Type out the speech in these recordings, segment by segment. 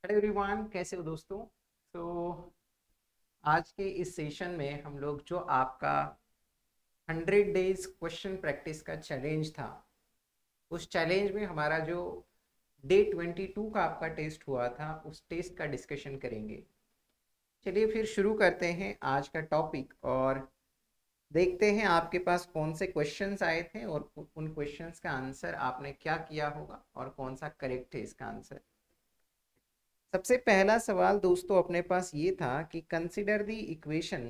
Hello everyone, कैसे हो दोस्तों। आज के इस सेशन में हम लोग जो आपका 100 डेज क्वेश्चन प्रैक्टिस का चैलेंज था, उस चैलेंज में हमारा जो डे 22 का आपका टेस्ट हुआ था, उस टेस्ट का डिस्कशन करेंगे। चलिए फिर शुरू करते हैं आज का टॉपिक और देखते हैं आपके पास कौन से क्वेश्चंस आए थे और उन क्वेश्चंस का आंसर आपने क्या किया होगा और कौन सा करेक्ट है इसका आंसर। सबसे पहला सवाल दोस्तों अपने पास ये था कि consider the equation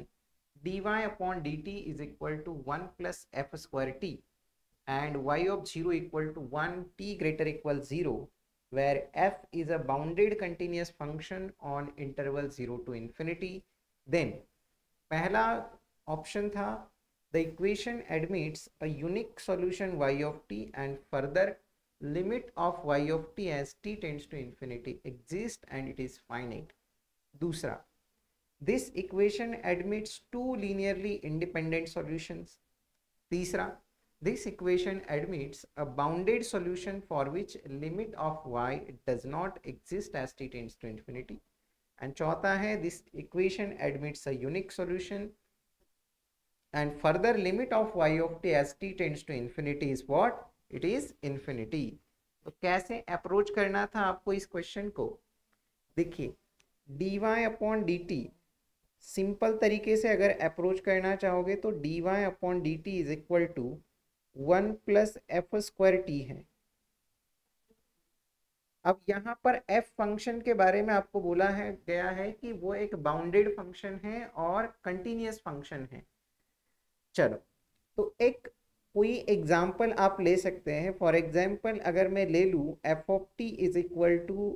dy upon dt is equal to 1 plus f square t and y of 0 equal to 1 t greater equal 0 where f is a bounded continuous function on interval 0 to infinity. Then पहला option था the equation admits a unique solution y of t and further limit of y of t as t tends to infinity exists and it is finite. दूसरा, this equation admits two linearly independent solutions. तीसरा, this equation admits a bounded solution for which limit of y does not exist as t tends to infinity. And चौथा है this equation admits a unique solution and further limit of y of t as t tends to infinity is what? It is infinity. तो कैसे approach करना था आपको इस question को? देखिए, dy upon d t simple तरीके से अगर अप्रोच करना चाहोगे तो dy upon d t is equal to 1 plus f square t है। अब यहाँ पर f फंक्शन के बारे में आपको बोला है गया है कि वो एक बाउंडेड फंक्शन है और कंटिन्यूस फंक्शन है। चलो, तो एक कोई एग्जाम्पल आप ले सकते हैं। फॉर एग्जाम्पल अगर मैं ले लूँ f of t is equal to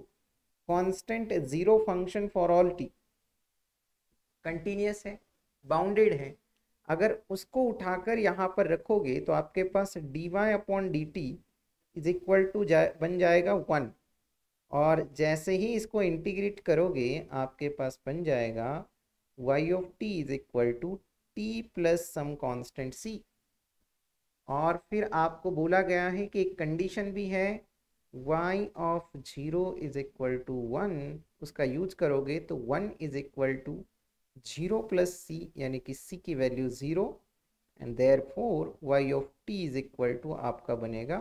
constant zero function for all t, continuous है, बाउंडेड है। अगर उसको उठाकर यहाँ पर रखोगे तो आपके पास d y upon d t is equal to बन जाएगा 1, और जैसे ही इसको इंटीग्रेट करोगे आपके पास बन जाएगा y of t is equal to t plus some constant c। और फिर आपको बोला गया है कि एक कंडीशन भी है y of 0 is equal to 1, उसका यूज करोगे तो 1 is equal to 0 plus c, यानी कि c की value 0, and therefore y of t is equal to आपका बनेगा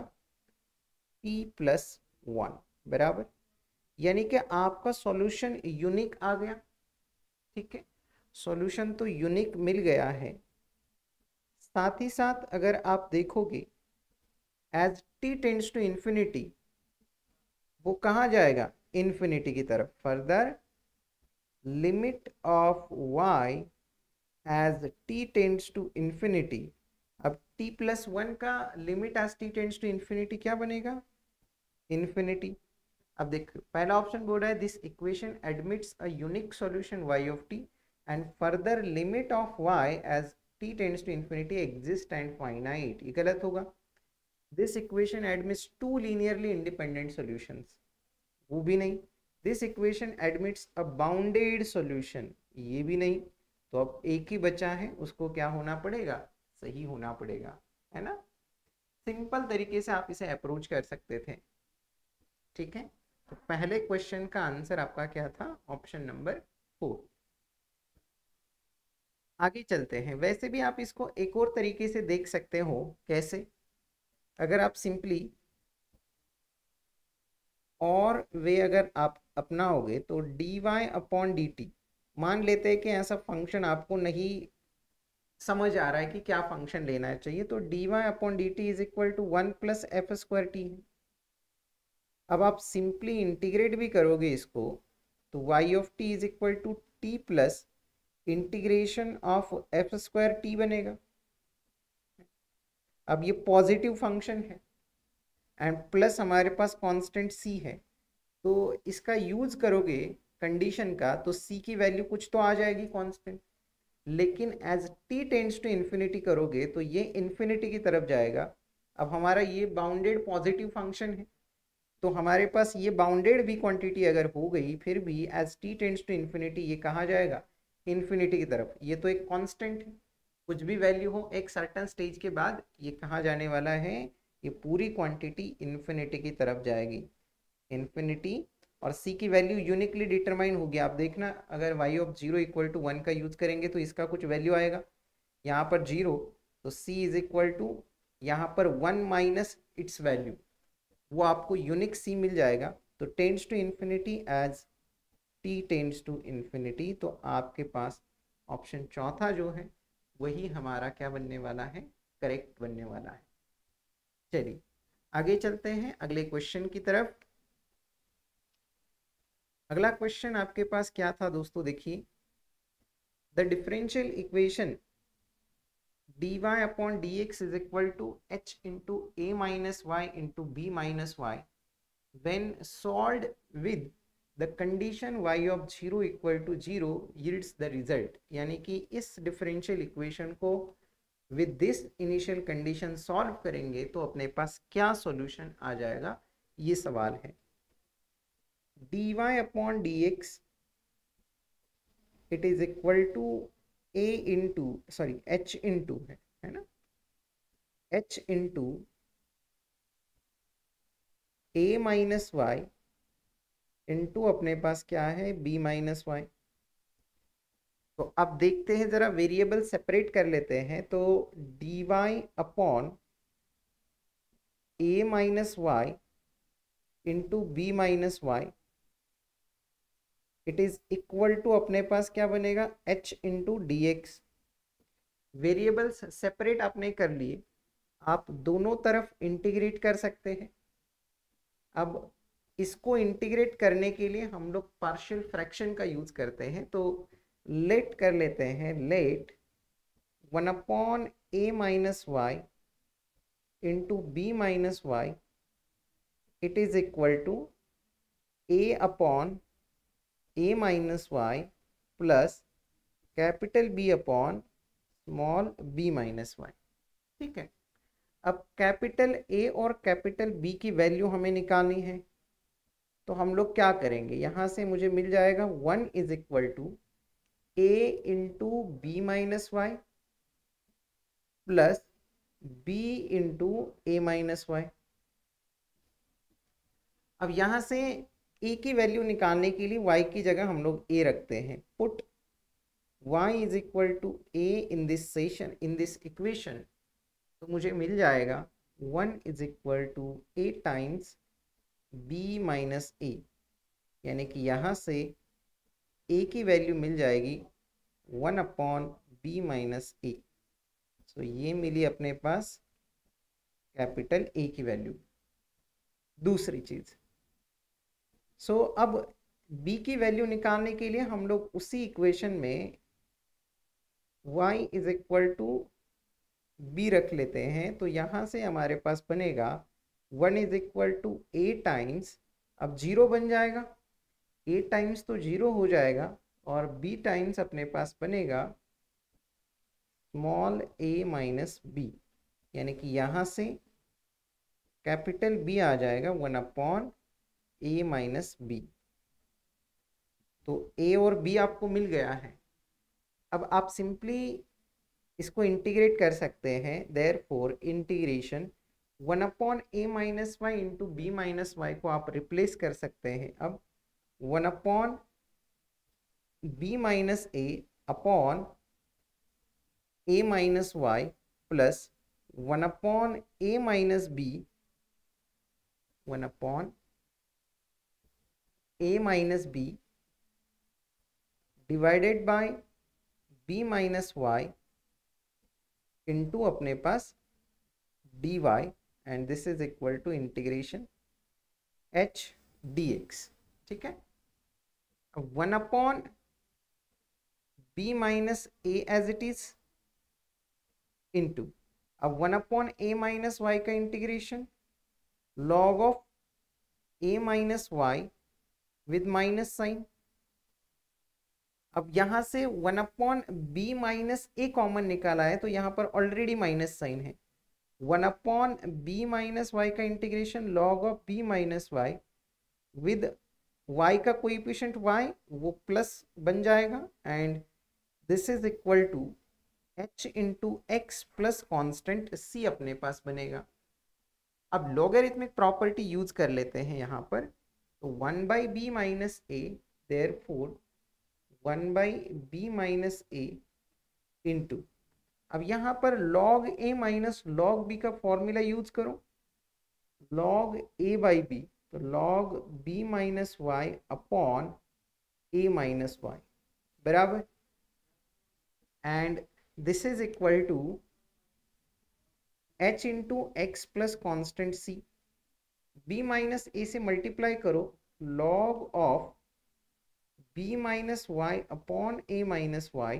t प्लस 1 बराबर। यानी कि आपका सॉल्यूशन यूनिक आ गया। ठीक है, सॉल्यूशन तो यूनिक मिल गया है। साथ ही साथ अगर आप देखोगे as t tends to infinity, वो कहाँ जाएगा? इन्फिनिटी की तरफ। Further limit of y as t tends to infinity, अब t प्लस 1 का limit as t tends to infinity क्या बनेगा? इन्फिनिटी। अब देख, पहला ऑप्शन बोल रहा है this equation admits a unique solution y of t and further limit of y as t tends to infinity exist and finite. ये गलत होगा। This equation admits two linearly independent solutions, वो भी नहीं। This equation admits a bounded solution, ये भी नहीं। तो अब एक ही बचा है, उसको क्या होना पड़ेगा? सही होना पड़ेगा, है ना। सिंपल तरीके से आप इसे अप्रोच कर सकते थे। ठीक है, तो पहले क्वेश्चन का आंसर आपका क्या था? Option number 4। आगे चलते हैं। वैसे भी आप इसको एक और तरीके से देख सकते हो। कैसे? अगर आप सिंपली और वे अगर आप अपनाओगे तो d y upon d t, मान लेते हैं कि ऐसा फंक्शन आपको नहीं समझ आ रहा है कि क्या फंक्शन लेना चाहिए, तो d y upon d t is equal to 1 plus f square t है। अब आप सिंपली इंटीग्रेट भी करोगे इसको तो y of t is equal to t plus integration of f square t बनेगा। अब ये पॉजिटिव फंक्शन है एंड प्लस हमारे पास कांस्टेंट c है, तो इसका यूज करोगे कंडीशन का तो c की वैल्यू कुछ तो आ जाएगी कांस्टेंट। लेकिन as t tends to infinity करोगे तो ये इन्फिनिटी की तरफ जाएगा। अब हमारा ये बाउंडेड पॉजिटिव फंक्शन है, तो हमारे पास ये बाउंडेड भी क्वांटिटी अगर हो गई फिर भी as t tends to infinity ये कहाँ जाएगा? इन्फिनिटी की तरफ। ये तो एक कांस्टेंट है, कुछ भी वैल्यू हो एक सर्टेन स्टेज के बाद ये कहाँ जाने वाला है? ये पूरी क्वांटिटी इन्फिनिटी की तरफ जाएगी। इन्फिनिटी और c की वैल्यू यूनिकली डिटरमाइन होगी। आप देखना अगर y ऑफ 0 इक्वल टू 1 का यूज करेंगे तो इसका कुछ वैल्यू आएगा, यहाँ पर 0, तो c इज इक्वल टू यहाँ पर 1 माइनस इट्स वैल्यू, वो आपको यूनिक c मिल जाएगा। तो tends to infinity as t tends to infinity, तो आपके पास ऑप्शन चौथा जो है वही हमारा क्या बनने वाला है, करेक्ट बनने वाला है। चलिए आगे चलते हैं अगले क्वेश्चन की तरफ। अगला क्वेश्चन आपके पास क्या था दोस्तों, देखिए the differential equation dy upon dx is equal to h into a minus y into b minus y when solved with the condition y of 0 equal to 0 yields the result। यानी कि इस differential equation को with this initial condition solve करेंगे तो अपने पास क्या solution आ जाएगा, ये सवाल है। dy upon dx it is equal to a into h into है ना, h into a minus y into अपने पास क्या है b माइनस वाई। तो अब देखते हैं जरा, वेरिएबल सेपरेट कर लेते हैं। तो dy upon a minus y into b minus y it is equal to अपने पास क्या बनेगा, h into d x. Variables separate आपने कर लिए, आप दोनों तरफ इंटीग्रेट कर सकते हैं। अब इसको इंटीग्रेट करने के लिए हम लोग पार्शियल फ्रैक्शन का यूज करते हैं। तो लेट कर लेते हैं, let 1 upon a minus y into b minus y it is equal to a upon a minus y plus capital B upon small b minus y. ठीक है, अब कैपिटल A और कैपिटल B की value हमें निकालनी है। तो हम लोग क्या करेंगे, यहाँ से मुझे मिल जाएगा 1 is equal to a into b minus y plus b into a minus y. अब यहाँ से a की वैल्यू निकालने के लिए y की जगह हम लोग a रखते हैं। Put y is equal to a in this session, in this equation, तो मुझे मिल जाएगा 1 is equal to a times b minus a, यानी कि यहाँ से a की वैल्यू मिल जाएगी 1 अपॉन b माइनस a। सो ये मिली अपने पास कैपिटल A की वैल्यू। दूसरी चीज, सो अब b की वैल्यू निकालने के लिए हम लोग उसी इक्वेशन में y is equal to b रख लेते हैं। तो यहाँ से हमारे पास बनेगा 1 is equal to a times, अब 0 बन जाएगा, a टाइम्स तो 0 हो जाएगा और b टाइम्स अपने पास बनेगा स्मॉल a माइनस b, यानी कि यहाँ से कैपिटल B आ जाएगा 1 अपॉन a माइनस b। तो a और b आपको मिल गया है। अब आप सिंपली इसको इंटीग्रेट कर सकते हैं। Therefore integration 1 upon a minus y into b minus y को आप रिप्लेस कर सकते हैं। अब 1 upon b minus a upon a minus y plus 1 upon a minus b, 1 upon a minus b divided by b minus y into अपने पास dy, and this is equal to integration h dx। ठीक है, 1 upon b minus a as it is into, अब 1 upon a minus y का integration log of a minus y with minus sign. अब यहाँ से 1 upon b minus a common निकाला है तो यहाँ पर ऑलरेडी माइनस साइन है। 1 अपॉन b माइनस वाई का integration log of b minus y with y का कोएफिशिएंट y, वो प्लस बन जाएगा and this is equal to h into x plus constant c अपने पास बनेगा। अब लॉगरिथमिक प्रॉपर्टी यूज कर लेते हैं यहाँ पर। तो 1/b minus a, therefore 1/b minus a into, अब यहाँ पर log a minus log b का फॉर्मूला यूज करो, log a बाई बी, तो log b minus y upon a minus y बराबर, and this is equal to h into x plus constant c, b minus a से multiply करो log of b minus y upon a minus y,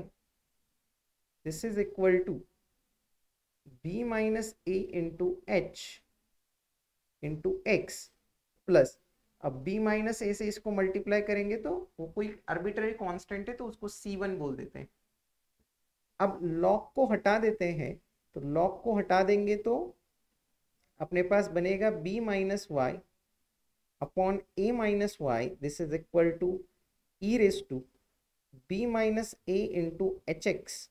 this is equal to b minus a into H into x plus, अब b minus a से इसको multiply करेंगे तो वो कोई arbitrary constant है तो उसको c1 बोल देते हैं। अब लॉग को हटा देते हैं, तो लॉग को हटा देंगे तो अपने पास बनेगा b minus y upon a minus y, this is equal to e raise to b minus a into h x,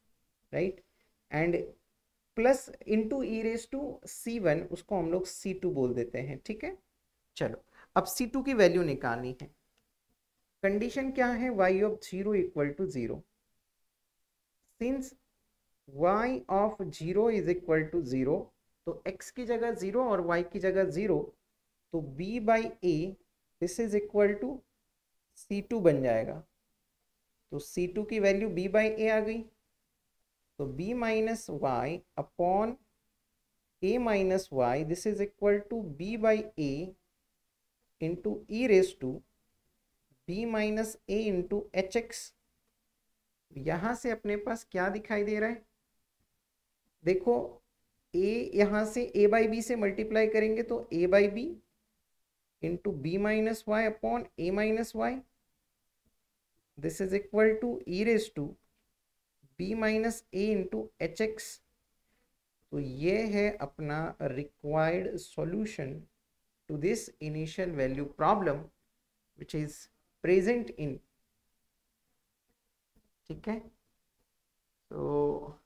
right, and plus into e raise to c1, उसको हम लोग c2 बोल देते हैं, ठीक है। चलो अब c2 की वैल्यू निकालनी है। कंडीशन क्या है, y of 0 equal to 0, since y of 0 is equal to 0, तो x की जगह 0 और y की जगह 0, तो b by a this is equal to c2 बन जाएगा। तो c2 की वैल्यू b बाई ए आ गई, तो b minus y upon a minus y, this is equal to b by a into e raise to b minus a into h x. यहां से अपने पास क्या दिखाई दे रहा है, देखो a यहां से a बाई बी से मल्टीप्लाई करेंगे तो a by b into b minus y upon a minus y, this is equal to e raise to b minus a into h x. तो ये है अपना required solution to this initial value problem which is present in, ठीक है। तो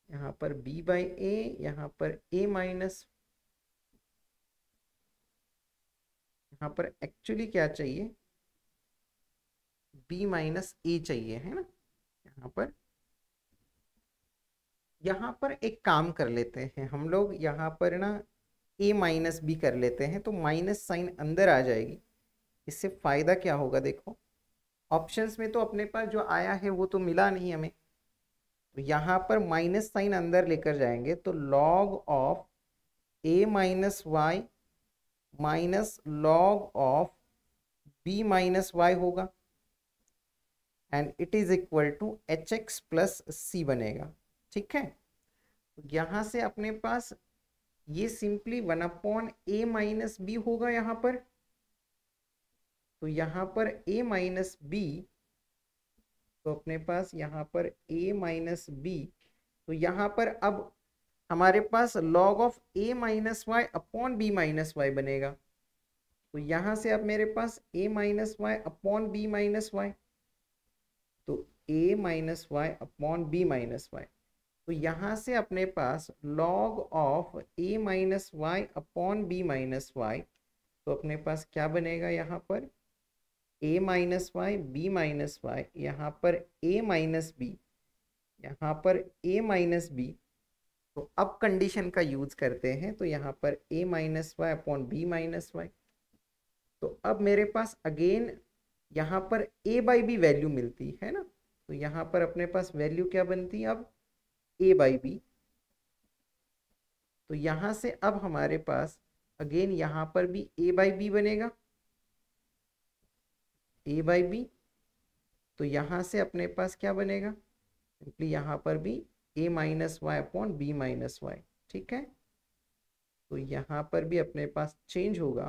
यहाँ पर b by ए, यहाँ पर a माइनस, यहाँ पर एक्चुअली क्या चाहिए, b माइनस ए चाहिए, है ना। यहाँ पर एक काम कर लेते हैं हम लोग, यहाँ पर ना a माइनस बी कर लेते हैं, तो माइनस साइन अंदर आ जाएगी। इससे फायदा क्या होगा, देखो ऑप्शंस में तो अपने पास जो आया है वो तो मिला नहीं हमें, तो यहाँ पर माइनस साइन अंदर लेकर जाएंगे तो log of a minus y minus log of b minus y होगा, and it is equal to h x plus c बनेगा, ठीक है। तो यहाँ से अपने पास ये simply 1 upon a minus b होगा यहाँ पर, तो यहाँ पर a माइनस बी, तो अपने पास यहाँ पर a माइनस बी, तो यहाँ पर अब हमारे पास log of a minus y upon b minus y बनेगा, तो यहाँ से अब मेरे पास a minus y upon b minus y, तो a minus y upon b minus y, तो यहाँ से अपने पास log of a minus y upon b minus y, तो अपने पास क्या बनेगा यहाँ पर a minus y b minus y, यहाँ पर a माइनस बी, यहाँ पर a माइनस बी। तो अब कंडीशन का यूज करते हैं, तो यहाँ पर a minus y upon b minus y, तो अब मेरे पास अगेन यहाँ पर a बाई बी वैल्यू मिलती है ना, तो यहाँ पर अपने पास वैल्यू क्या बनती है अब a बाई बी, तो यहाँ से अब हमारे पास अगेन यहाँ पर भी a बाई बी बनेगा, a बाई बी, तो यहाँ से अपने पास क्या बनेगा, सिंपली यहाँ पर भी a minus y upon b minus y, ठीक है। तो यहाँ पर भी अपने पास चेंज होगा,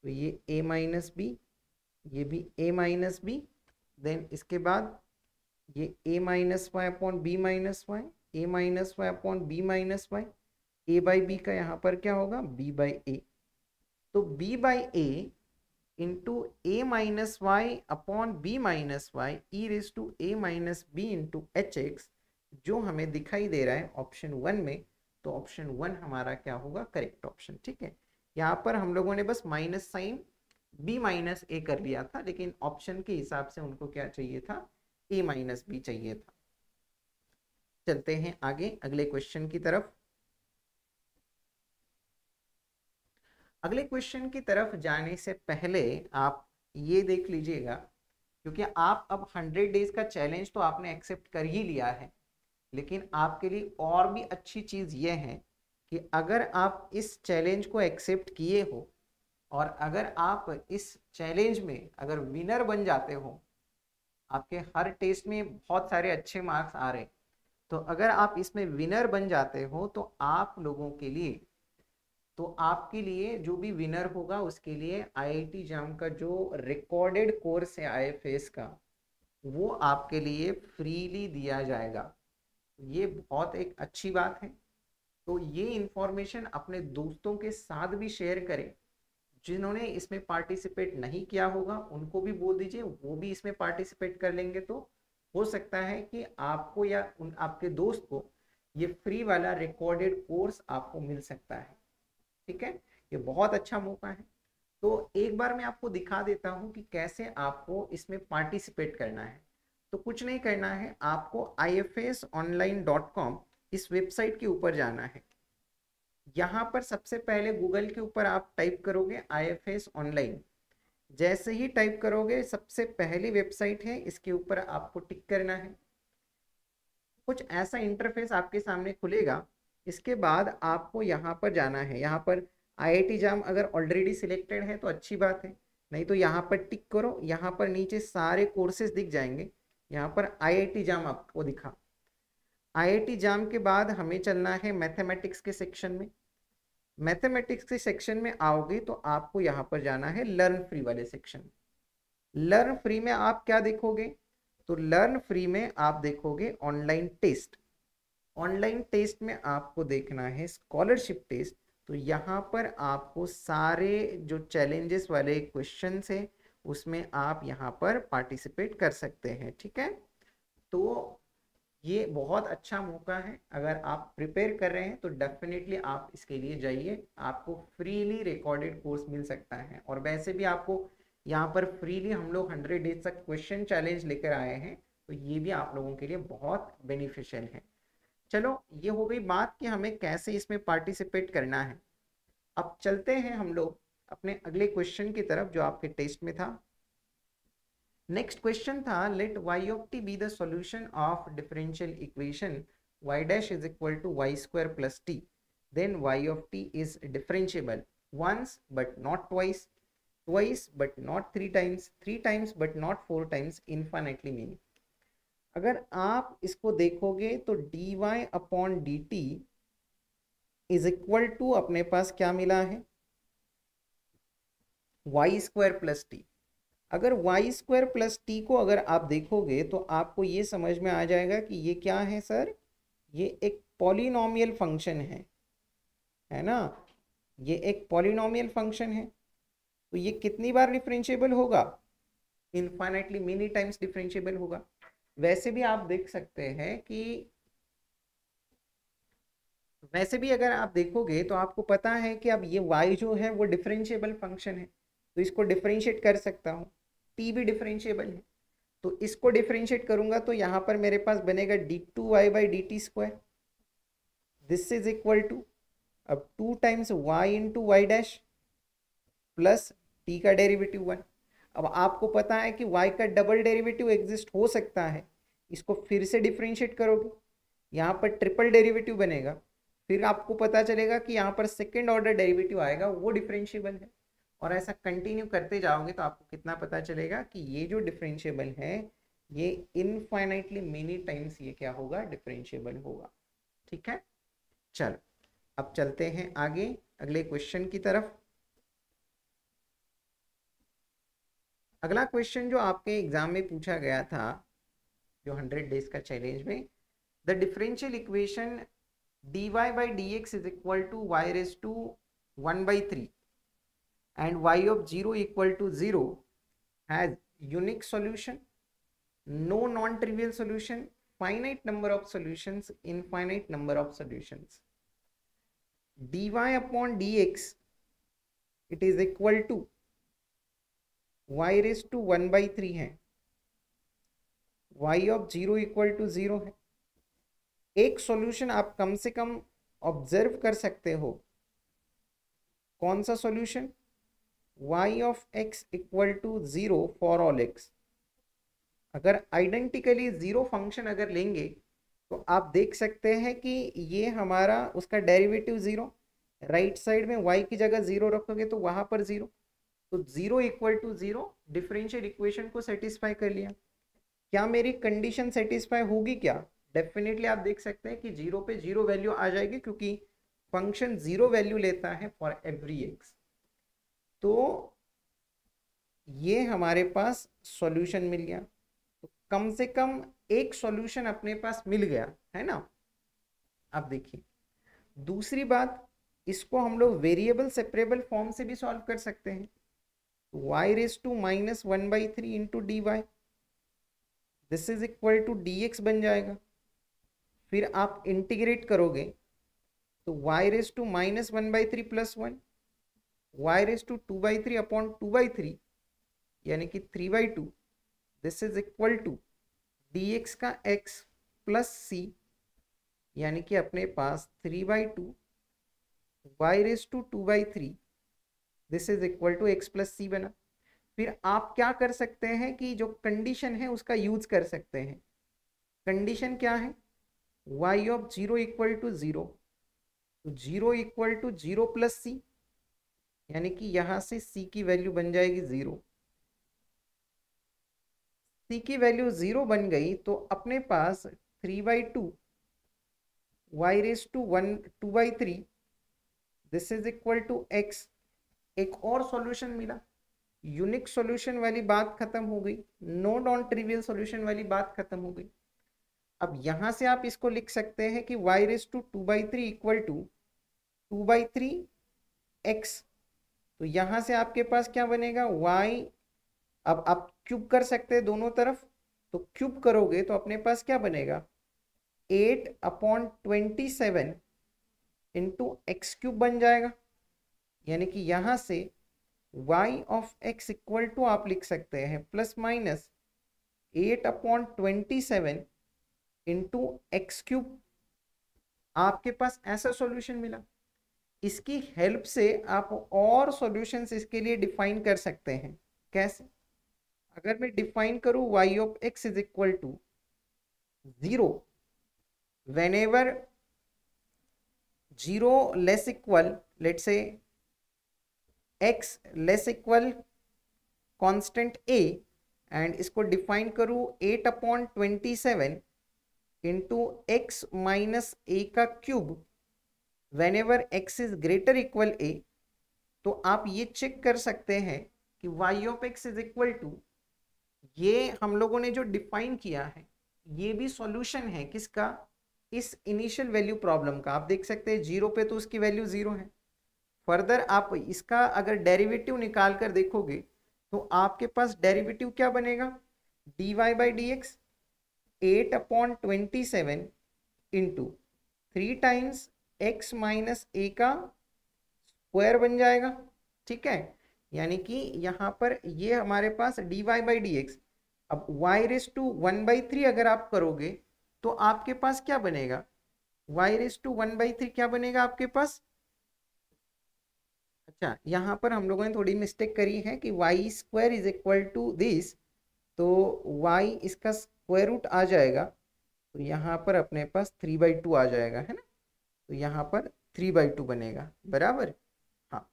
तो ये a माइनस बी, ये भी a माइनस बी, देन इसके बाद ये a minus y upon b minus y, a minus y upon b minus y, a by b का यहाँ पर क्या होगा b बाई ए, तो b by a into a minus y upon b minus y e raise to a minus b into h x, जो हमें दिखाई दे रहा है ऑप्शन 1 में, तो ऑप्शन 1 हमारा क्या होगा, करेक्ट ऑप्शन। ठीक है, यहाँ पर हम लोगों ने बस माइनस साइन b माइनस ए कर लिया था, लेकिन ऑप्शन के हिसाब से उनको क्या चाहिए था, a माइनस बी चाहिए था। चलते हैं आगे अगले क्वेश्चन की तरफ। अगले क्वेश्चन की तरफ जाने से पहले आप ये देख लीजिएगा, क्योंकि आप अब 100 डेज का चैलेंज तो आपने एक्सेप्ट कर ही लिया है, लेकिन आपके लिए और भी अच्छी चीज़ ये है कि अगर आप इस चैलेंज को एक्सेप्ट किए हो और अगर आप इस चैलेंज में अगर विनर बन जाते हो, आपके हर टेस्ट में बहुत सारे अच्छे मार्क्स आ रहे, तो अगर आप इसमें विनर बन जाते हो तो आप लोगों के लिए, तो आपके लिए जो भी विनर होगा उसके लिए आईआईटी जाम का जो रिकॉर्डेड कोर्स है आईएफएस का, वो आपके लिए फ्रीली दिया जाएगा। ये बहुत एक अच्छी बात है। तो ये इंफॉर्मेशन अपने दोस्तों के साथ भी शेयर करें, जिन्होंने इसमें पार्टिसिपेट नहीं किया होगा उनको भी बोल दीजिए, वो भी इसमें पार्टिसिपेट कर लेंगे। तो हो सकता है कि आपको या उन आपके दोस्त को ये फ्री वाला रिकॉर्डेड कोर्स आपको मिल सकता है। ठीक है, ये बहुत अच्छा मौका है। तो एक बार मैं आपको दिखा देता हूँ कि कैसे आपको इसमें पार्टिसिपेट करना है। तो कुछ नहीं करना है, आपको ifsonline.com इस वेबसाइट के ऊपर जाना है। यहाँ पर सबसे पहले गूगल के ऊपर आप टाइप करोगे IFS ऑनलाइन। जैसे ही टाइप करोगे सबसे पहली वेबसाइट है, इसके ऊपर आपको टिक करना है। कुछ ऐसा इंटरफेस आपके सामने खुलेगा। इसके बाद आपको यहाँ पर जाना है। यहाँ पर IIT जाम अगर ऑलरेडी सिलेक्टेड है तो अच्छी बात है, नहीं तो यहाँ पर टिक करो। यहाँ पर नीचे सारे कोर्सेज दिख जाएंगे। यहाँ पर IIT जाम आपको दिखा। IIT जाम के बाद हमें चलना है मैथमेटिक्स के सेक्शन में। मैथमेटिक्स के सेक्शन में आओगे तो आपको यहाँ पर जाना है लर्न फ्री वाले सेक्शन। लर्न फ्री में आप क्या देखोगे, तो लर्न फ्री में आप देखोगे ऑनलाइन टेस्ट। ऑनलाइन टेस्ट में आपको देखना है स्कॉलरशिप टेस्ट। तो यहाँ पर आपको सारे जो चैलेंजेस वाले क्वेश्चंस हैं उसमें आप यहाँ पर पार्टिसिपेट कर सकते हैं। ठीक है, तो ये बहुत अच्छा मौका है। अगर आप प्रिपेयर कर रहे हैं तो डेफिनेटली आप इसके लिए जाइए, आपको फ्रीली रिकॉर्डेड कोर्स मिल सकता है। और वैसे भी आपको यहाँ पर फ्रीली हम लोग 100 डेज तक क्वेश्चन चैलेंज लेकर आए हैं, तो ये भी आप लोगों के लिए बहुत बेनिफिशियल है। चलो, ये हो गई बात कि हमें कैसे इसमें पार्टिसिपेट करना है। अब चलते हैं हम लोग अपने अगले क्वेश्चन की तरफ जो आपके टेस्ट में था। नेक्स्ट क्वेश्चन था, let y of t be the solution of differential equation y dash is equal to y square plus t, then y of t is differentiable once but not twice, twice but not three times, three times but not four times, infinitely many। अगर आप इसको देखोगे तो dy upon d t is equal to अपने पास क्या मिला है, वाई स्क्वायर प्लस टी। अगर वाई स्क्वायर प्लस टी को अगर आप देखोगे तो आपको ये समझ में आ जाएगा कि ये क्या है सर, ये एक पॉलिनोमियल फंक्शन है ना। ये एक पॉलिनोमियल फंक्शन है, तो ये कितनी बार डिफरेंशिएबल होगा, इनफाइनाइटली मेनी टाइम्स डिफरेंशिएबल होगा। वैसे भी आप देख सकते हैं कि वैसे भी अगर आप देखोगे तो आपको पता है कि अब ये y जो है वो डिफरेंशिएबल फंक्शन है, तो इसको डिफरेंशिएट कर सकता हूँ। t भी डिफरेंशिएबल है, तो इसको डिफरेंशिएट करूंगा तो यहाँ पर मेरे पास बनेगा d2y by d t square. This is equal to अब 2 times y into y dash plus t का डेरिवेटिव 1। अब आपको पता है कि y का डबल डेरिवेटिव एग्जिस्ट हो सकता है, इसको फिर से डिफरेंशिएट करोगे, यहाँ पर ट्रिपल डेरिवेटिव बनेगा। फिर आपको पता चलेगा कि यहाँ पर सेकेंड ऑर्डर डेरिवेटिव आएगा, वो डिफरेंशिएबल है। और ऐसा कंटिन्यू करते जाओगे तो आपको कितना पता चलेगा कि ये जो डिफरेंशिएबल है ये इनफाइनाइटली मेनी टाइम्स ये क्या होगा, डिफरेंशिएबल होगा। ठीक है, चलो अब चलते हैं आगे अगले क्वेश्चन की तरफ। अगला क्वेश्चन जो आपके एग्जाम में पूछा गया था, जो 100 डेज का चैलेंज में, the differential equation dy by dx is equal to y raised to 1 by 3 and y of 0 equal to 0 has unique solution, no non-trivial solution, finite number of solutions, infinite number of solutions। dy upon dx it is equal to y raise to 1/3 है, y of 0 equal to 0 है। एक solution आप कम से कम observe कर सकते हो, कौन सा solution? y of x equal to 0 for all x। अगर आइडेंटिकली जीरो फंक्शन अगर लेंगे तो आप देख सकते हैं कि ये हमारा उसका डेरिवेटिव जीरो, राइट साइड में y की जगह जीरो रखोगे तो वहां पर जीरो, तो zero equal to zero differential equation को सेटिस्फाई कर लिया। क्या मेरी कंडीशन सेटिस्फाई होगी क्या? डेफिनेटली आप देख सकते हैं कि जीरो पे जीरो वैल्यू आ जाएगी, क्योंकि फंक्शन जीरो वैल्यू लेता है फॉर एवरी एक्स। तो ये हमारे पास सॉल्यूशन मिल गया, तो कम से कम एक सॉल्यूशन अपने पास मिल गया है ना। अब देखिए दूसरी बात, इसको हम लोग वेरिएबल सेपरेबल फॉर्म से भी सॉल्व कर सकते हैं। y raise to -1/3 into d y, this is equal to dx बन जाएगा। फिर आप इंटीग्रेट करोगे तो y raise to -1/3 plus 1, y raise to 2/3 upon 2/3 यानी कि 3/2, this is equal to dx का x प्लस c, यानी कि अपने पास 3/2 y raise to 2/3, this is equal to x plus c बना। फिर आप क्या कर सकते हैं कि जो कंडीशन है उसका यूज कर सकते हैं। कंडीशन क्या है? y ऑफ 0 इक्वल टू 0, तो 0 इक्वल टू 0 प्लस सी, यानी कि यहां से c की वैल्यू बन जाएगी 0। c की वैल्यू 0 बन गई तो अपने पास 3/2 y raise to 2/3, this is equal to x। एक और सॉल्यूशन मिला, यूनिक सॉल्यूशन वाली बात खत्म हो गई, नो नॉन ट्रिवियल सॉल्यूशन वाली बात खत्म हो गई। अब यहां से आप इसको लिख सकते हैं कि y raise to 2/3 equal to 2/3 x। तो यहां से आपके पास क्या बनेगा? y, अब आप क्यूब कर सकते हैं दोनों तरफ, तो क्यूब करोगे तो अपने पास क्या बनेगा? 8/27 इंटू एक्स क्यूब बन जाएगा, यानी कि यहां से y of x equal to आप लिख सकते हैं plus minus 8/27 into x cube. आपके पास ऐसा सॉल्यूशन मिला। इसकी हेल्प से आप और सॉल्यूशंस इसके लिए डिफाइन कर सकते हैं। कैसे? अगर मैं डिफाइन करूं y of x is equal to 0 whenever 0 less equal, let's say x less equal constant a, and इसको डिफाइन करूं 8/27 इंटू एक्स माइनस ए का cube whenever x is greater equal a, तो आप ये चेक कर सकते हैं कि y of x is equal to, ये हम लोगों ने जो डिफाइन किया है ये भी सॉल्यूशन है किसका? इस इनिशियल वैल्यू प्रॉब्लम का। आप देख सकते हैं 0 पे तो उसकी वैल्यू 0 है। फर्दर आप इसका अगर डेरिवेटिव निकाल कर देखोगे तो आपके पास डेरिवेटिव क्या बनेगा? dy by d x 8/27 into 3 times x minus a का स्क्वायर बन जाएगा। ठीक है, यानी कि यहाँ पर ये हमारे पास dy बाई डी एक्स, अब y रेस टू 1/3 अगर आप करोगे तो आपके पास क्या बनेगा? y रेस टू 1/3 क्या बनेगा आपके पास? अच्छा, यहाँ पर हम लोगों ने थोड़ी मिस्टेक करी है कि y square is equal to this, तो y इसका स्क्वायर रूट आ जाएगा, तो यहाँ पर अपने पास 3/2 आ जाएगा, है ना। तो यहाँ पर 3/2 बनेगा, बराबर। हाँ,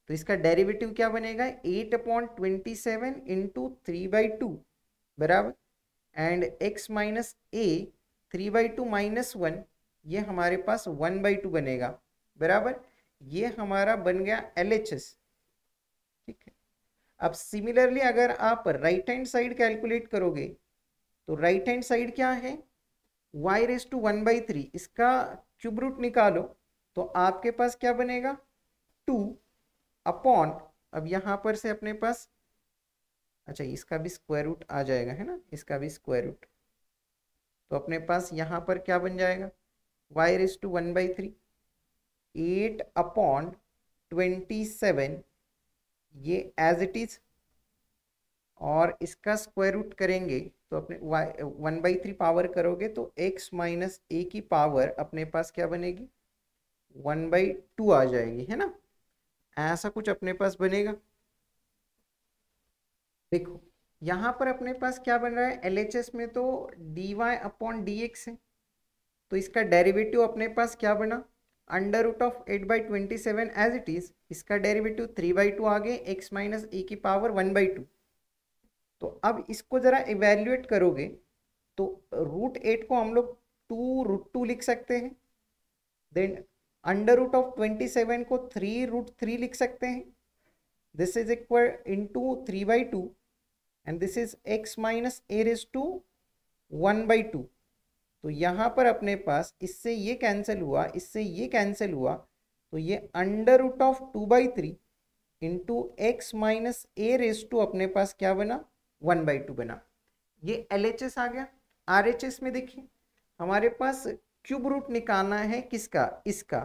तो इसका डेरिवेटिव क्या बनेगा? 8/27 इंटू 3/2 बराबर, and x minus A 3/2 minus 1, ये हमारे पास 1/2 बनेगा, बराबर। ये हमारा बन गया LHS। ठीक है, अब सिमिलरली अगर आप राइट हैंड साइड कैलकुलेट करोगे तो राइट हैंड साइड क्या है? y रेस टू 1/3, इसका क्यूब रूट निकालो तो आपके पास क्या बनेगा? 2 अपॉन, अब यहाँ पर से अपने पास, अच्छा इसका भी स्क्वायर रूट आ जाएगा, है ना, इसका भी स्क्वायर रूट, तो अपने पास यहाँ पर क्या बन जाएगा? y रेस टू 1/3 8/27 ये एज इट इज, और इसका स्क्वायर रूट करेंगे तो अपने 1/3 पावर करोगे तो x माइनस ए की पावर अपने पास क्या बनेगी, 1/2 आ जाएगी, है ना। ऐसा कुछ अपने पास बनेगा। देखो यहाँ पर अपने पास क्या बन रहा है, LHS में तो dy/dx है, तो इसका डेरिवेटिव अपने पास क्या बना, √8/27 एज इट इज, इसका डेरिवेटिव 3/2 आ गए, x माइनस ए की पावर 1/2। तो अब इसको जरा इवेल्युएट करोगे तो √8 को हम लोग 2√2 लिख सकते हैं, देन √27 को 3√3 लिख सकते हैं, this is equal into 3/2 and this is x minus a raise to 1/2। तो यहाँ पर अपने पास इससे ये कैंसिल हुआ, इससे ये कैंसिल हुआ, तो ये √2/3 into x minus a raise to अपने पास क्या बना, 1/2 बना। ये LHS आ गया। RHS में देखिए हमारे पास क्यूब रूट निकालना है किसका, इसका।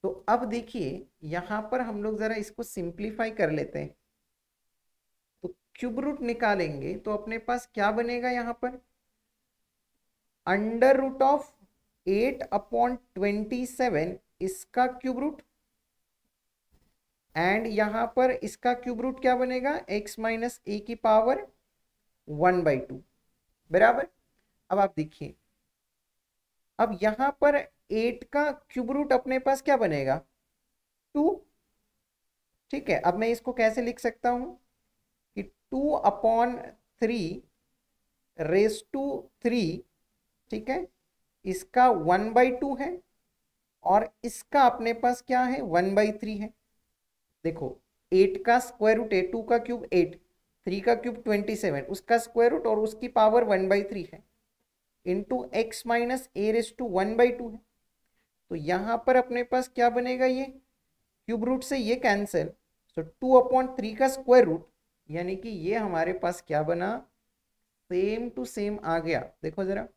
तो अब देखिए यहाँ पर हम लोग जरा इसको सिंप्लीफाई कर लेते हैं, तो क्यूब रूट निकालेंगे तो अपने पास क्या बनेगा, यहाँ पर √8/27 इसका क्यूब रूट, एंड यहां पर इसका क्यूब रूट क्या बनेगा, x माइनस ए की पावर 1/2 बराबर। अब आप देखिए, अब यहां पर 8 का क्यूब रूट अपने पास क्या बनेगा, 2। ठीक है, अब मैं इसको कैसे लिख सकता हूं कि 2/3 रेज टू 3, ठीक है, इसका 1/2 है और इसका अपने पास क्या है, 1/3 है। देखो 8 का स्क्वायर रूट है, 2 का क्यूब 8, 3 का क्यूब 27, उसका स्क्वायर रूट और उसकी पावर 1/3 है, into x minus a raise to 1/2 है। तो यहाँ पर अपने पास क्या बनेगा, ये क्यूब रूट से ये कैंसिल, तो 2/3 का स्क्वायर रूट, यानी कि ये हमारे पास क्या बना, सेम टू सेम आ गया। देखो जरा,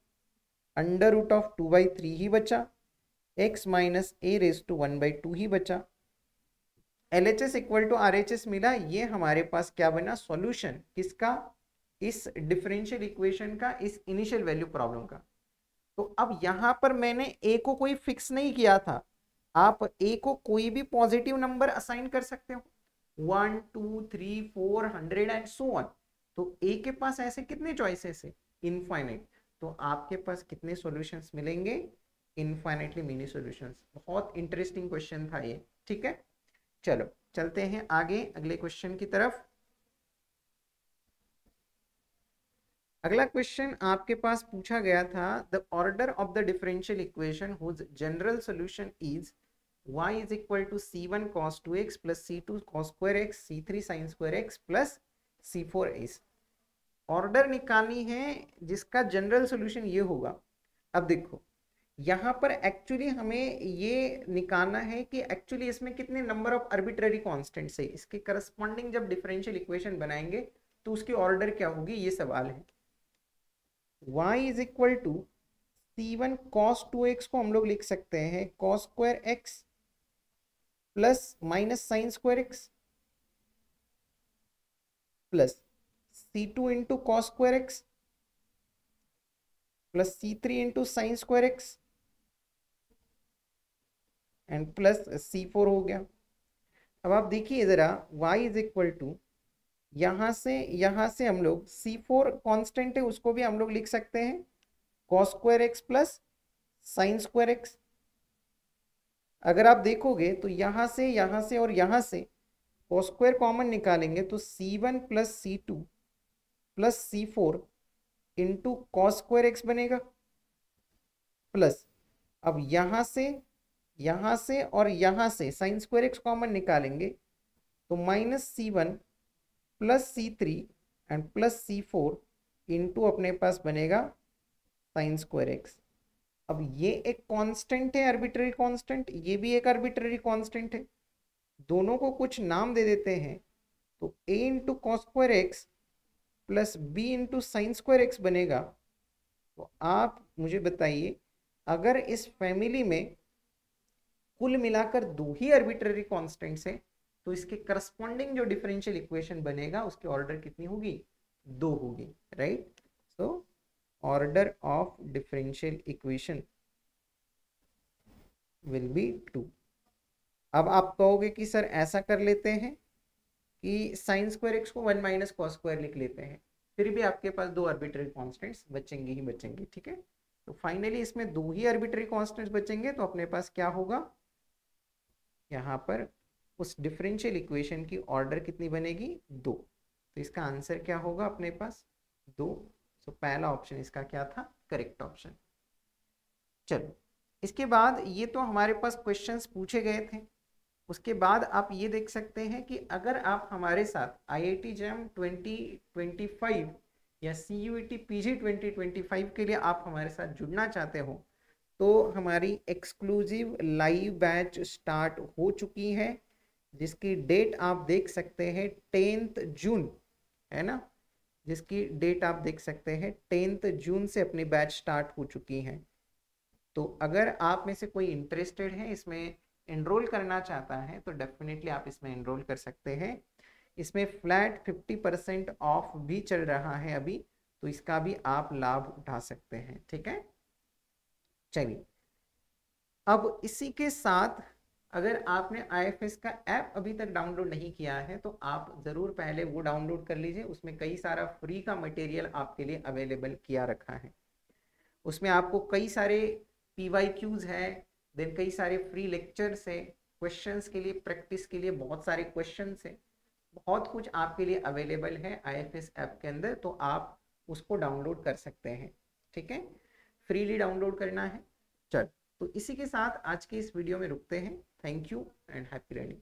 √2/3 ही बचा, x minus a raise to 1/2 ही बचा। LHS इक्वल टू RHS मिला, ये हमारे पास क्या बना, सॉल्यूशन किसका, इस डिफरेंशियल इक्वेशन का, इस इनिशियल वैल्यू प्रॉब्लम का। तो अब यहां पर मैंने a को कोई फिक्स नहीं किया था, आप a को कोई भी पॉजिटिव नंबर असाइन कर सकते हो, 1 2 3 4 100 एंड सो ऑन। तो a के पास ऐसे कितने चॉइसेस है, इनफाइनाइट। तो आपके पास कितने सॉल्यूशंस मिलेंगे, इनफाइनाइटली मेनी सॉल्यूशंस। बहुत इंटरेस्टिंग क्वेश्चन था ये, ठीक है। चलो चलते हैं आगे अगले क्वेश्चन की तरफ। अगला क्वेश्चन आपके पास पूछा गया था, the order of the differential equation whose general solution is y is equal to c1 cos 2x plus c2 cos square x c3 sin square x plus c4s। Order निकालनी है जिसका जनरल सॉल्यूशन ये होगा। अब देखो यहाँ पर actually हमें ये निकालना है कि एक्चुअली इसमें कितने नंबर ऑफ आर्बिट्ररी कॉन्स्टेंट्स है, इसके करस्पॉन्डिंग जब डिफरेंशियल इक्वेशन बनाएंगे तो उसकी ऑर्डर क्या होगी, ये सवाल है। y is equal to c1 cos 2x को हम लोग लिख सकते हैं cos square x plus minus sine square x plus c2 into cos square x plus c3 into sine square x and plus c4 हो गया। अब आप देखिए जरा, y इज इक्वल टू यहाँ से हम लोग c4 कांस्टेंट है उसको भी हम लोग लिख सकते हैं cos square x plus sine square x। अगर आप देखोगे तो यहाँ से और यहाँ से cos स्क्वायर कॉमन निकालेंगे तो c1 plus c2 plus c4 into cos square x बनेगा, प्लस अब यहाँ से और यहाँ से साइन स्क्वायर x कॉमन निकालेंगे तो minus c1 plus c3 and plus c4 into अपने पास बनेगा साइन स्क्वायर x। अब ये एक कांस्टेंट है, आर्बिट्ररी कांस्टेंट, ये भी एक आर्बिट्ररी कांस्टेंट है, दोनों को कुछ नाम दे देते हैं। तो a into cos square x plus b into sine square x बनेगा। तो आप मुझे बताइए, अगर इस फैमिली में कुल मिलाकर 2 ही आर्बिट्ररी कांस्टेंट्स है, तो इसके करस्पॉन्डिंग जो डिफरेंशियल इक्वेशन बनेगा उसकी ऑर्डर कितनी होगी, 2 होगी, right. So order of differential equation will be 2। अब आप कहोगे कि सर ऐसा कर लेते हैं कि साइन स्क्वायर एक्स को 1 माइनस कॉस स्क्वायर लिख लेते हैं, फिर भी आपके पास 2 आर्बिट्ररी कांस्टेंट्स बचेंगे ही बचेंगे, ठीक है। तो फाइनली इसमें 2 ही आर्बिट्ररी कांस्टेंट्स बचेंगे, तो अपने पास क्या होगा, यहाँ पर उस डिफरेंशियल इक्वेशन की ऑर्डर कितनी बनेगी, 2। तो इसका आंसर क्या होगा अपने पास, 2। तो पहला ऑप्शन इसका क्या था, करेक्ट ऑप्शन। चलो, इसके बाद ये तो हमारे पास क्वेश्चंस पूछे गए थे। उसके बाद आप ये देख सकते हैं कि अगर आप हमारे साथ IIT JAM 2025 या CUET PG 2025 के लिए आप हमारे साथ जुड़ना चाहते हो, तो हमारी एक्सक्लूसिव लाइव बैच स्टार्ट हो चुकी है, जिसकी डेट आप देख सकते हैं 10 जून, है ना। जिसकी डेट आप देख सकते हैं 10 जून से अपनी बैच स्टार्ट हो चुकी है। तो अगर आप में से कोई इंटरेस्टेड है, इसमें एनरोल करना चाहता है, तो डेफिनेटली आप इसमें एनरोल कर सकते हैं। इसमें फ्लैट 50% ऑफ भी चल रहा है अभी, तो इसका भी आप लाभ उठा सकते हैं, ठीक है। चलिए, अब इसी के साथ अगर आपने IFS का ऐप अभी तक डाउनलोड नहीं किया है, तो आप ज़रूर पहले वो डाउनलोड कर लीजिए। उसमें कई सारा फ्री का मटेरियल आपके लिए अवेलेबल किया रखा है। उसमें आपको कई सारे PYQs है, देन कई सारे फ्री लेक्चर्स है, क्वेश्चंस के लिए, प्रैक्टिस के लिए बहुत सारे क्वेश्चंस है, बहुत कुछ आपके लिए अवेलेबल है IFS ऐप के अंदर, तो आप उसको डाउनलोड कर सकते हैं, ठीक है। फ्रीली डाउनलोड करना है। चल, तो इसी के साथ आज के इस वीडियो में रुकते हैं। Thank you and happy learning.